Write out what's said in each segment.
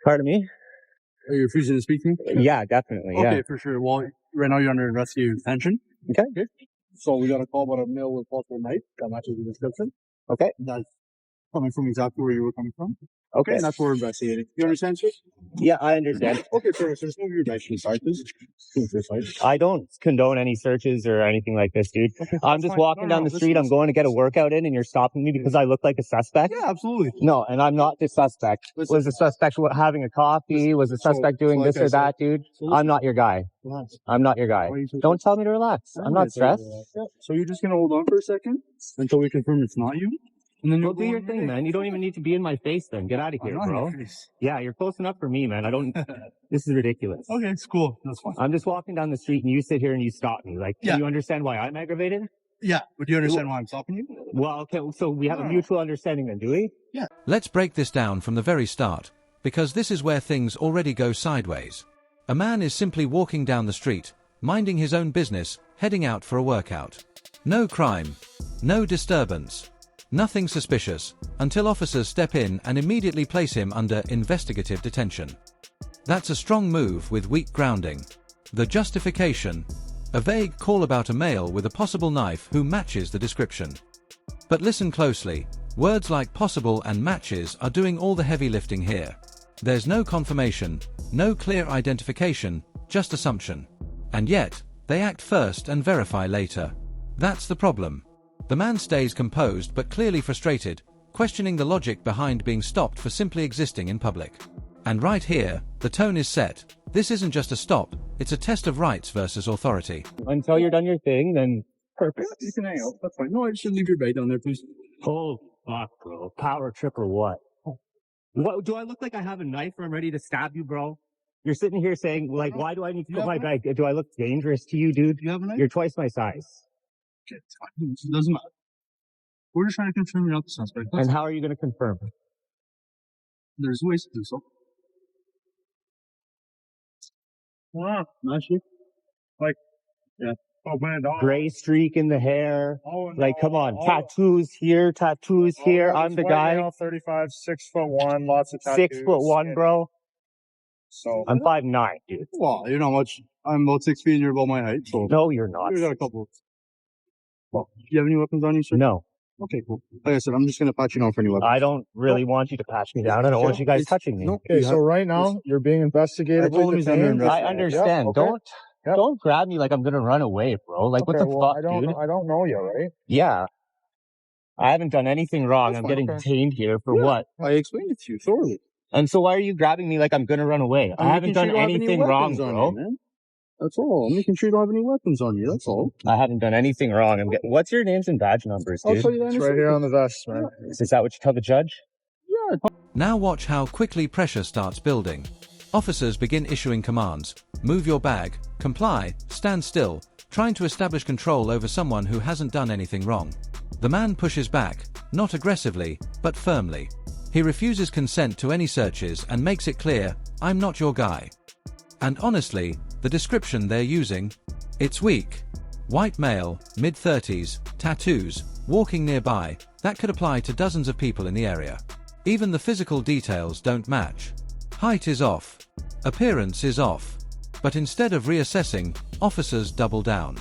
Pardon me? Are you refusing to speak to me? Yeah, definitely. Okay, Yeah. for sure. Well, right now you're under investigative detention. Okay. So we got a call about a male with possible knife that matches the description. Okay. That's coming from exactly where you were coming from. Okay. And that's what we're investigating. You understand, sir? Yeah, I understand. Okay, sir. So just move your knife to the side, please. Move to the side. I don't condone any searches or anything like this, dude. Okay, I'm just walking down the street. I'm going to get a workout in, and you're stopping me because I look like a suspect? Yeah, absolutely. No, and I'm not the suspect. Was the suspect having a coffee? Was the suspect doing this or that, dude? I'm not your guy. I'm not your guy. Don't tell me to relax. I'm not stressed. So you're just going to hold on for a second until we confirm it's not you? And then you'll do your thing, man. You don't even need to be in my face then. Get out of here, bro. Yeah, you're close enough for me, man. This is ridiculous. Okay, it's cool. That's fine. I'm just walking down the street and you sit here and you stop me. Like, do you understand why I'm aggravated? Yeah, but do you understand why I'm stopping you? Well, okay, so we have a mutual understanding then, do we? Yeah. Let's break this down from the very start, because this is where things already go sideways. A man is simply walking down the street, minding his own business, heading out for a workout. No crime. No disturbance. Nothing suspicious, until officers step in and immediately place him under investigative detention. That's a strong move with weak grounding. The justification: a vague call about a male with a possible knife who matches the description. But listen closely, words like possible and matches are doing all the heavy lifting here. There's no confirmation, no clear identification, just assumption. And yet, they act first and verify later. That's the problem. The man stays composed but clearly frustrated, questioning the logic behind being stopped for simply existing in public. And right here, the tone is set. This isn't just a stop, it's a test of rights versus authority. Until you're done your thing, then perfect. You can hang out. That's fine. No, I should leave your bag down there, please. Oh, fuck, bro. Power trip or what? What? Do I look like I have a knife or I'm ready to stab you, bro? You're sitting here saying, like, why do I need to put my bag? Do I look dangerous to you, dude? Do you have a knife? You're twice my size. Okay, it's fine. It doesn't matter. We're just trying to confirm you're not the suspect. And how are you going to confirm? There's ways to do so. Not you. Like, yeah. Oh, man, gray streak in the hair. Oh, no. Like, come on. Tattoos here, tattoos here. I'm the guy. Now, 35, 6'1", lots of tattoos. 6'1", bro. So I'm 5'9", dude. Well, you're not much. I'm about 6 feet and you're about my height. So no, you're not. You got a couple. Well, do you have any weapons on you, sir? No. Okay, cool. Like I said, I'm just going to pat you down for any weapons. I don't really want you to patch me down. I don't want you guys touching me. No, okay, so right now, you're being investigated. I understand. Yep, okay. Don't grab me like I'm going to run away, bro. Like, what the fuck, dude? I don't know you, right? Yeah. I haven't done anything wrong. I'm getting detained here for what? I explained it to you thoroughly. And so why are you grabbing me like I'm going to run away? I haven't done anything wrong, bro. That's all. I'm making sure you don't have any weapons on you. That's all. I haven't done anything wrong. What's your names and badge numbers, dude? I'll tell you that. It's right here on the vest, man. Is that what you tell the judge? Yeah. Now watch how quickly pressure starts building. Officers begin issuing commands. Move your bag, comply, stand still, trying to establish control over someone who hasn't done anything wrong. The man pushes back, not aggressively, but firmly. He refuses consent to any searches and makes it clear, I'm not your guy. And honestly, the description they're using, it's weak. White male, mid-30s, tattoos, walking nearby, that could apply to dozens of people in the area. Even the physical details don't match. Height is off. Appearance is off. But instead of reassessing, officers double down.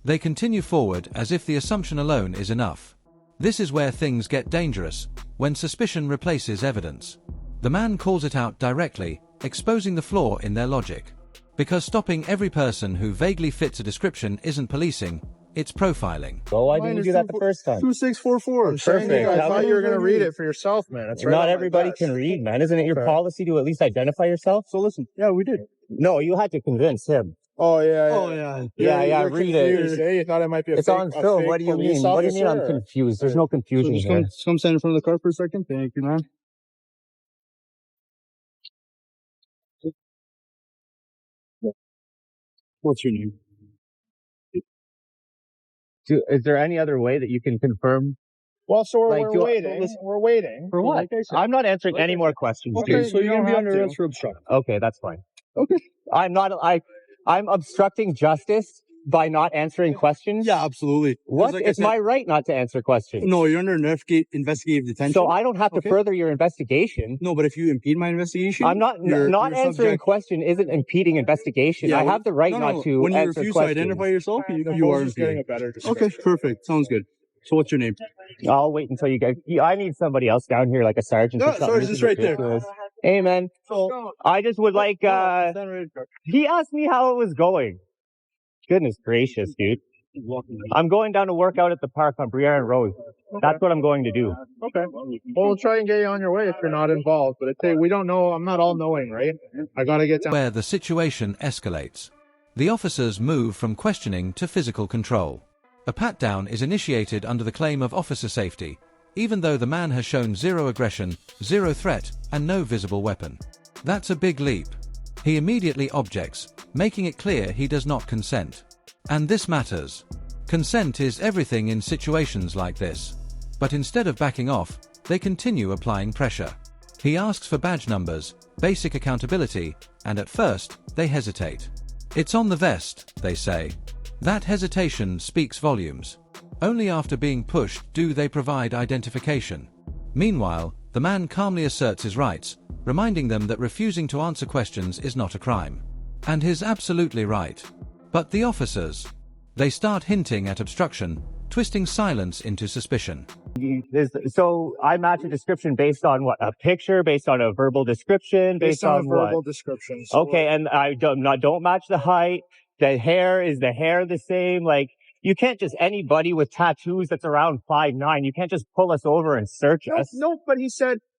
They continue forward as if the assumption alone is enough. This is where things get dangerous, when suspicion replaces evidence. The man calls it out directly, exposing the flaw in their logic. Because stopping every person who vaguely fits a description isn't policing, it's profiling. Well, why didn't you do that the first time? 2644. Perfect. I thought you were going to read it for yourself, man. That's right. Not everybody can read, man. Isn't it your policy to at least identify yourself? So listen, yeah, we did. No, you had to convince him. Oh, yeah. Oh, yeah. Yeah, read it. You thought it might be a It's on film. What do you mean? What do you mean I'm confused? There's no confusion here. Just come stand in front of the car for a second. Thank you, man. What's your name? Is there any other way that you can confirm? Well, so we're waiting. We're waiting. For what? Like I said, I'm not answering any more questions. Okay, dude. so you're going to be under arrest for obstruction. Okay, that's fine. Okay. I'm obstructing justice by not answering questions? Yeah, absolutely. What? Like It's my right not to answer questions. No, you're under investigative detention. So I don't have to further your investigation. No, but if you impede my investigation, I'm not answering question isn't impeding investigation. I have the right not to when you answer refuse questions. to identify yourself, you are getting impeding. a better description. Okay, perfect. Sounds good. So what's your name? I'll wait until you guys. I need somebody else down here, like a sergeant. No, or something. sergeant's This is right there. ridiculous. Hey, man. So, I just would like. He asked me how it was going. Goodness gracious, dude. I'm going down to work out at the park on Briere Road. That's what I'm going to do. Okay. Well, we'll try and get you on your way if you're not involved. But we don't know. I'm not all knowing, right? I gotta get down. Where the situation escalates. The officers move from questioning to physical control. A pat-down is initiated under the claim of officer safety, even though the man has shown zero aggression, zero threat, and no visible weapon. That's a big leap. He immediately objects, making it clear he does not consent. And this matters. Consent is everything in situations like this. But instead of backing off, they continue applying pressure. He asks for badge numbers, basic accountability, and at first, they hesitate. It's on the vest, they say. That hesitation speaks volumes. Only after being pushed do they provide identification. Meanwhile, the man calmly asserts his rights, reminding them that refusing to answer questions is not a crime. And he's absolutely right. But the officers, they start hinting at obstruction, twisting silence into suspicion. So I match a description based on what? A picture, based on a verbal description, based on a verbal what? description. So Okay, and I don't match the height. The hair, is the hair the same? Like, you can't just anybody with tattoos that's around 5'9". You can't just pull us over and search us. No,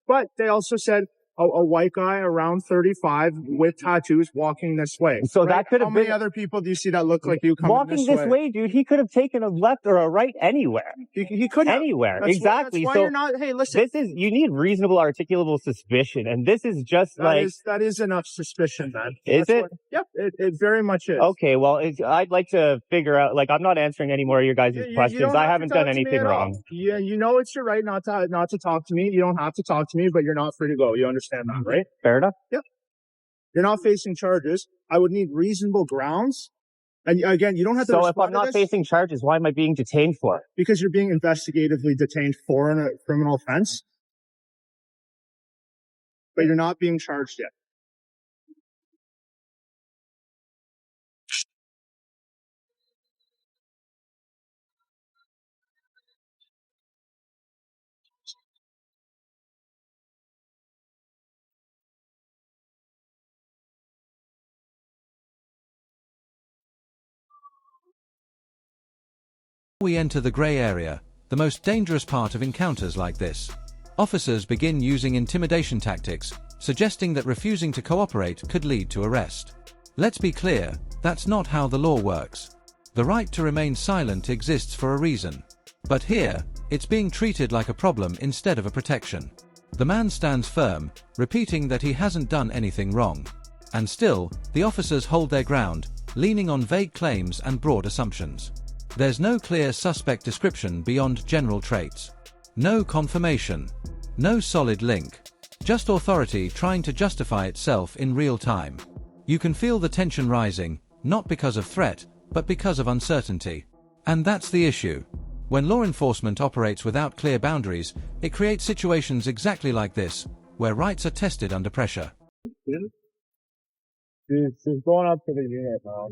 but they also said a white guy around 35 with tattoos walking this way. So that could have been. How many other people do you see that look like you coming walking this way, dude? He could have taken a left or a right anywhere. He could have. Anywhere. That's exactly. Why so you're not. Hey, listen. You need reasonable articulable suspicion, and this is just that is enough suspicion, man. Is it? Yep, it very much is. Okay, well, I'd like to figure out. Like, I'm not answering any more of your guys' questions. I haven't done anything wrong. Yeah, you know it's your right not to talk to me. You don't have to talk to me, but you're not free to go. You understand that, right? Fair enough. Yep. You're not facing charges. I would need reasonable grounds. And again, you don't have to. So if I'm not facing charges, why am I being detained for? Because you're being investigatively detained for a criminal offense. But you're not being charged yet. We enter the grey area, the most dangerous part of encounters like this. Officers begin using intimidation tactics, suggesting that refusing to cooperate could lead to arrest. Let's be clear, that's not how the law works. The right to remain silent exists for a reason. But here, it's being treated like a problem instead of a protection. The man stands firm, repeating that he hasn't done anything wrong. And still, the officers hold their ground, leaning on vague claims and broad assumptions. There's no clear suspect description beyond general traits. No confirmation. No solid link. Just authority trying to justify itself in real time. You can feel the tension rising, not because of threat, but because of uncertainty. And that's the issue. When law enforcement operates without clear boundaries, it creates situations exactly like this, where rights are tested under pressure. She's going up to the unit now.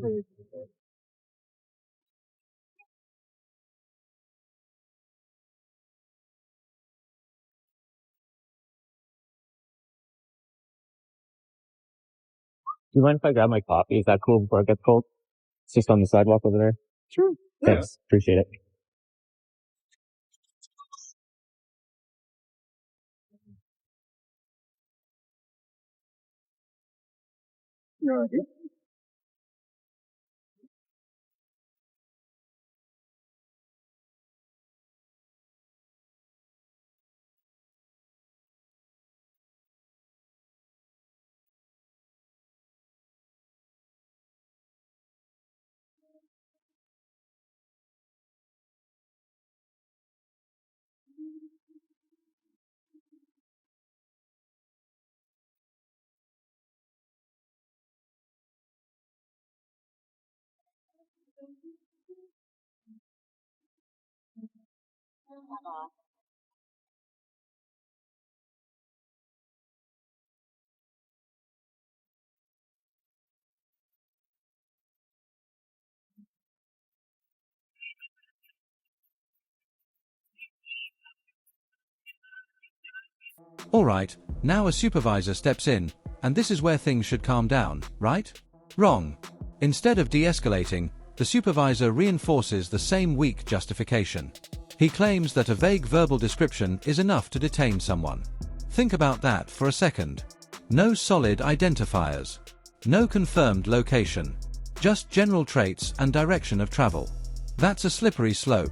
Do you mind if I grab my coffee? Is that cool before it gets cold? It's just on the sidewalk over there. Sure. Thanks. Appreciate it. Yeah. Alright, now a supervisor steps in, and this is where things should calm down, right? Wrong. Instead of de-escalating, the supervisor reinforces the same weak justification. He claims that a vague verbal description is enough to detain someone. Think about that for a second. No solid identifiers. No confirmed location. Just general traits and direction of travel. That's a slippery slope.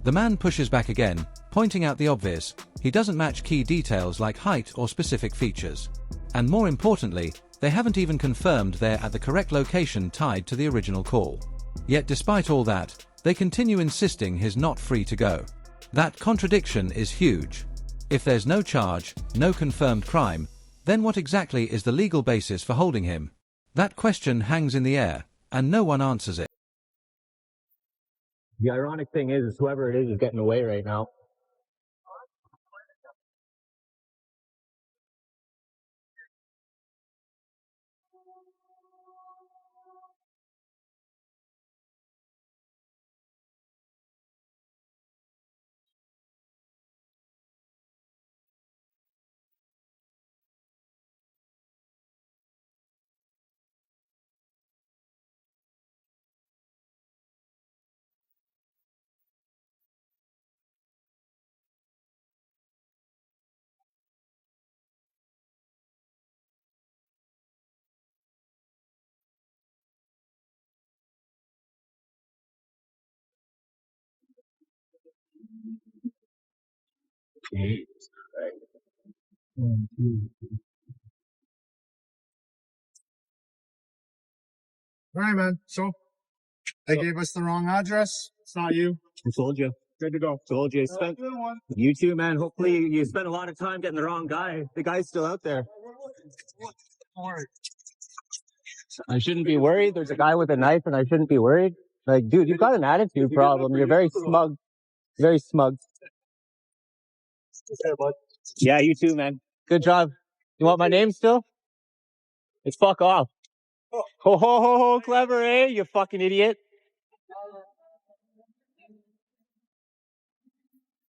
The man pushes back again, pointing out the obvious: he doesn't match key details like height or specific features. And more importantly, they haven't even confirmed they're at the correct location tied to the original call. Yet despite all that, they continue insisting he's not free to go. That contradiction is huge. If there's no charge, no confirmed crime, then what exactly is the legal basis for holding him? That question hangs in the air, and no one answers it. The ironic thing is whoever it is getting away right now. All right, man. So they gave us the wrong address. It's not you. I told you. Good to go. Told you. Good one. You too, man. Hopefully you spent a lot of time getting the wrong guy. The guy's still out there. I shouldn't be worried. There's a guy with a knife and I shouldn't be worried. Like, dude, you've got an attitude problem. You're very smug. Very smug. Yeah, you too, man. Good job. You want my name still? It's fuck off. Ho, ho, ho, ho, clever, eh? You fucking idiot.